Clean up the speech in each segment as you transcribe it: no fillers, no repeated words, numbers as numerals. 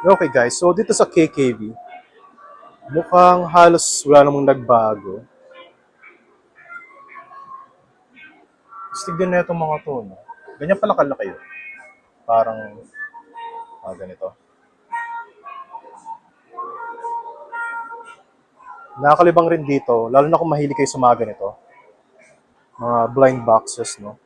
Okay guys, so dito sa KKV, mukhang halos wala namang nagbago. Stig din na itong mga to, no? Ganyan pala kalaki yun. Parang, ganito. Nakakalibang rin dito, lalo na kung mahilig kayo sa mga ganito. Mga blind boxes, no?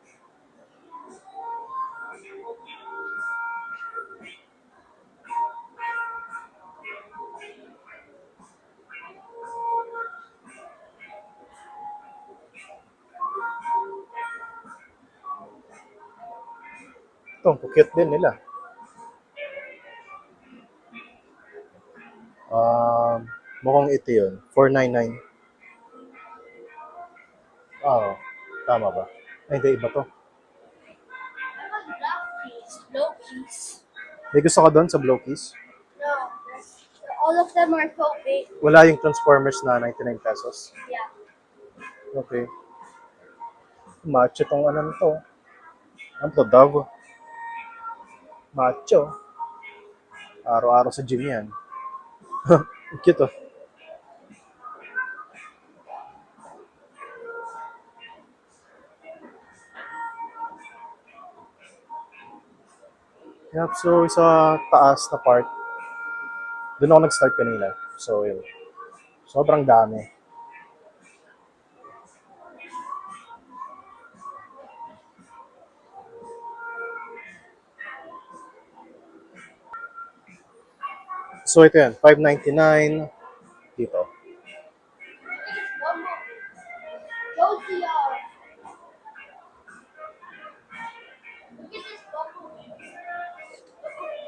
Ito, ang cute din nila. Mukhang ito yun. 499. Ah, tama ba? Ay, hindi, iba to. Low keys. May gusto ka doon sa Blowkeys? No, all of them are so big. Wala yung Transformers na 99 pesos. Yeah. Okay. Macho tong ano to. Ano to, Dove? Macho. Araw-araw sa gym yan. Cute oh. Yep, so sa taas na part, doon ako nag-start kanina. So, yun. Sobrang dami. So, ito yan. 599 dito. Those the look at this bumblebee.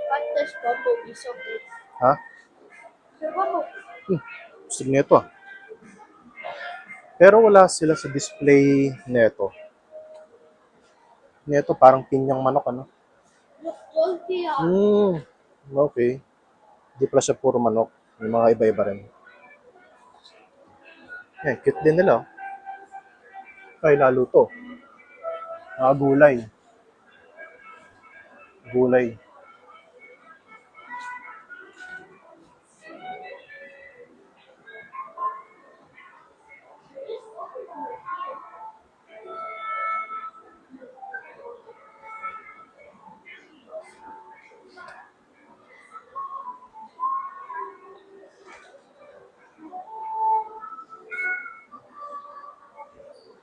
Look at this bumblebee so big. Ha? The bumblebee. Gusto nito ah. Pero wala sila sa display neto. Neto parang pinyang manok ano. Look, those the Okay. Hindi pala siya puro manok. May mga iba-iba rin. Eh, cute din nila. Oh. Ay, lalo to. Mga gulay. Gulay.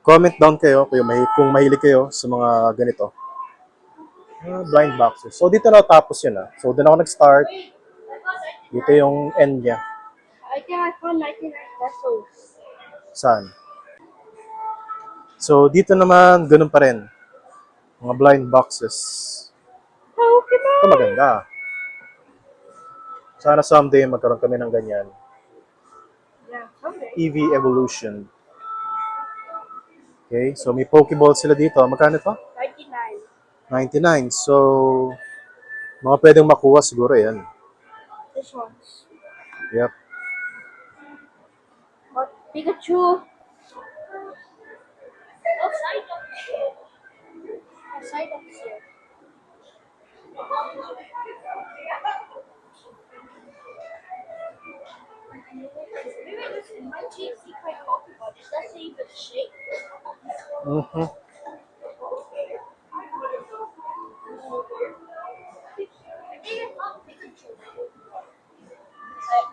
Comment down kayo kung mahilig kayo sa mga ganito. Blind boxes. So, dito na tapos yun ah. So, doon ako nag-start. wait, I got 99. Dito yung end niya. I think I found 99 pesos. Saan? So, dito naman, ganun pa rin. Mga blind boxes. Pokemon. Ito maganda. Sana someday magkaroon kami ng ganyan. Yeah, someday. EV Evolution. Okay, so may Pokeball sila dito. Magkano ito? 99. 99. So, mga pwedeng makuha siguro yan. This one's. Yep. What? Pikachu. Oh, Psyduck. Oh, Psyduck's here. My cheap secret Pokemon. It doesn't even shake. Mm-hmm.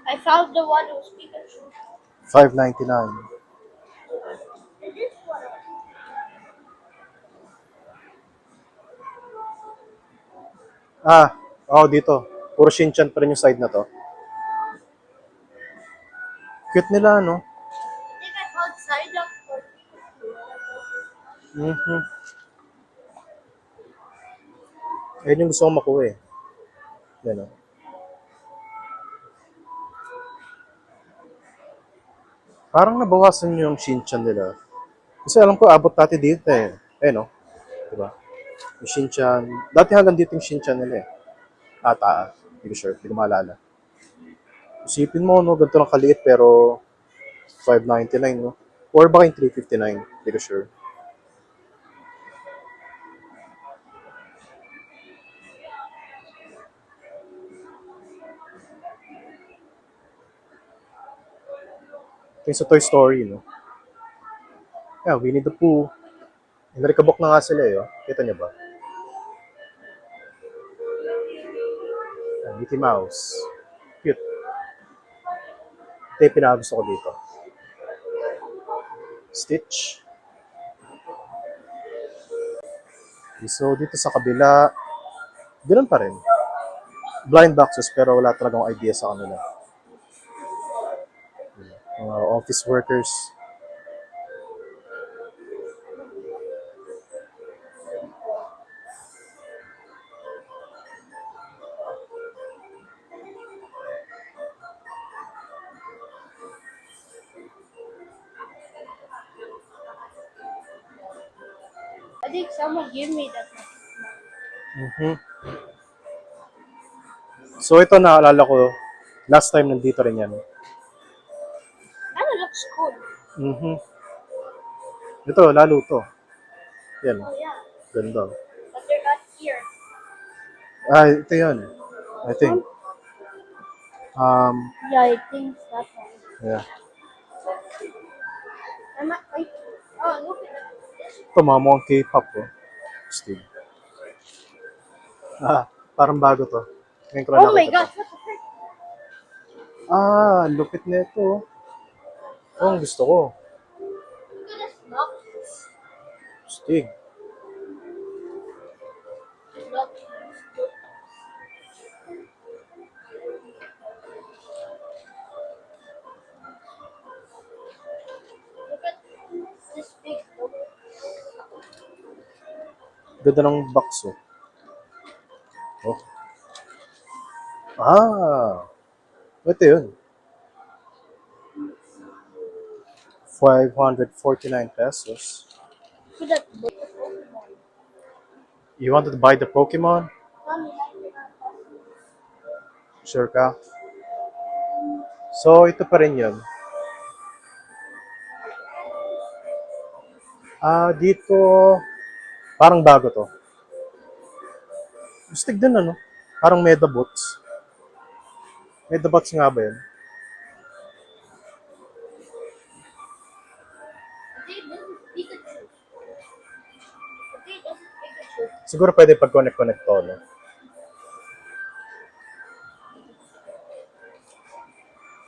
I found the one who's Pikachu. 599. And this one. Dito. Puro Shinchan pa rin yung side na to. Cute nila, no? I think I found Psyduck for Pikachu. Mm-hmm. Ayun yung gusto kong makuha eh. Yan, oh. Parang nabawasan yung Shinchan nila. Kasi alam ko, abot dati dito eh. No? Diba? Yung Shinchan. Dati hanggang dito yung Shinchan nila eh. Ata. Hindi ko sure. Hindi ko maalala. Isipin mo, no? Ganito lang kaliit pero 599, no? Or baka yung 359. Hindi ko sure. Yung sa Toy Story, no? Yeah, Winnie the Pooh. Narikabok na nga sila eh, oh. Kita niyo ba? Mickey Mouse. Cute. Ito yung pinakagusto ko dito. Stitch. So, dito sa kabila, ganoon pa rin. Blind boxes, pero wala talagang idea sa kanila. Mga office workers. I think someone gave me that. Mhm. So, ito naalala ko, last time nandito rin yan. And it looks cool. Mhm. Ito, lalo to. Yan, Oh yeah. ganda. But they're not here. Ah, ito yun. I think. Yeah, I think that one. Yeah. I'm not like, oh, look at that. Ito, mga mukhang K-pop, oh. Steve. Ah, parang bago to. Ngayon ko lang Oh my nakita to. gosh, what the heck? Ah, lupit na ito. Oh, ang gusto ko. Look at this box. Stig. Look. Look at this big book. Ganda ng box, oh. Oh. Ah, ito yun. 549 pesos. Look at that book. You wanted to buy the Pokemon? Mommy, Sure ka? So, ito pa rin yun. Ah, dito, parang bago to. Stig din, ano? Parang Medabots. Medabots nga ba yun? okay, this is Pikachu. Okay, this is Pikachu. Siguro pwede pag-connect-connect to, no?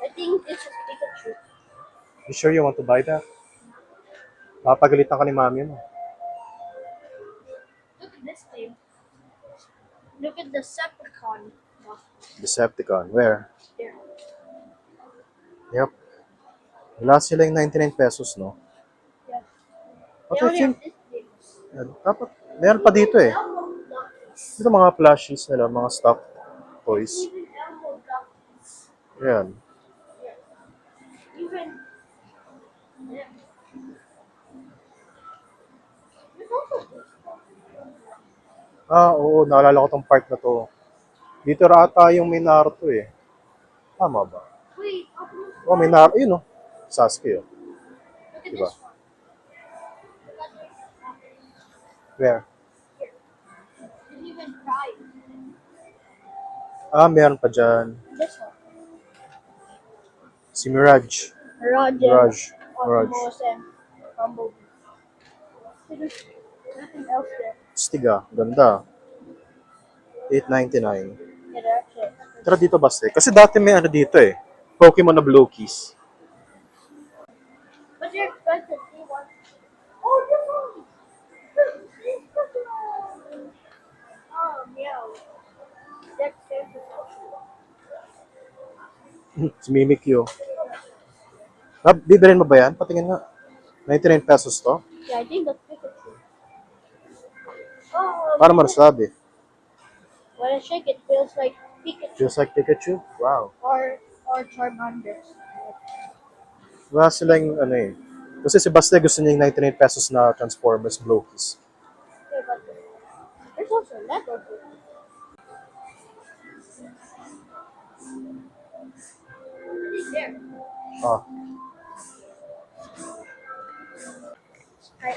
I think this is Pikachu. You sure you want to buy that? Papagalitan ka ni mami mo. Look at this thing. Look at the Decepticon box Decepticon. Where? there. Yep. Wala sila yung 99 pesos, no? Yeah. But They I only think, have this thing. dapat, meron pa dito eh. Elmo Duck. Dito mga plushies nila, mga stuffed toys. Even Elmo Duck. Ayan. Even. Yeah. There's also this one. Ah, oo, naalala ko tong part na to. Dito ata yung may Naruto eh. Tama ba? Wait, Oh, may Naruto. Yun oh. Sasuke oh. look at Diba? this one. Look at this one. Where? There's even Pride. Ah, meron pa dyan. This one. Si Mirage. Mirage. Mirage. Optimus and Bumblebee. There's nothing else there. Stiga. Ganda. 8.99. Yeah, that's it. Tara dito basta eh. Kasi dati may ano dito eh. Pokemon na Blue Keys. But they're expensive. See one. Oh, this one. This one. Oh, meow. They're expensive. Si Mimikyu. Ah, bibilin mo ba yan? Patingin nga. 99 pesos to. Yeah, I think that's Pikachu. Oh, Para masabi. when I shake it, feels like Pikachu Feels like Pikachu? Wow. or Charmander. Wala silang ano eh. Kasi si Basta gusto niya yung 99 pesos na Transformers Blue Keys. Okay, but there's also Lego. What is there? Ah, Hi,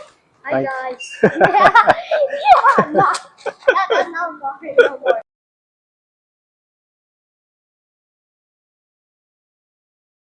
Hi. guys. Yeah, no, no more.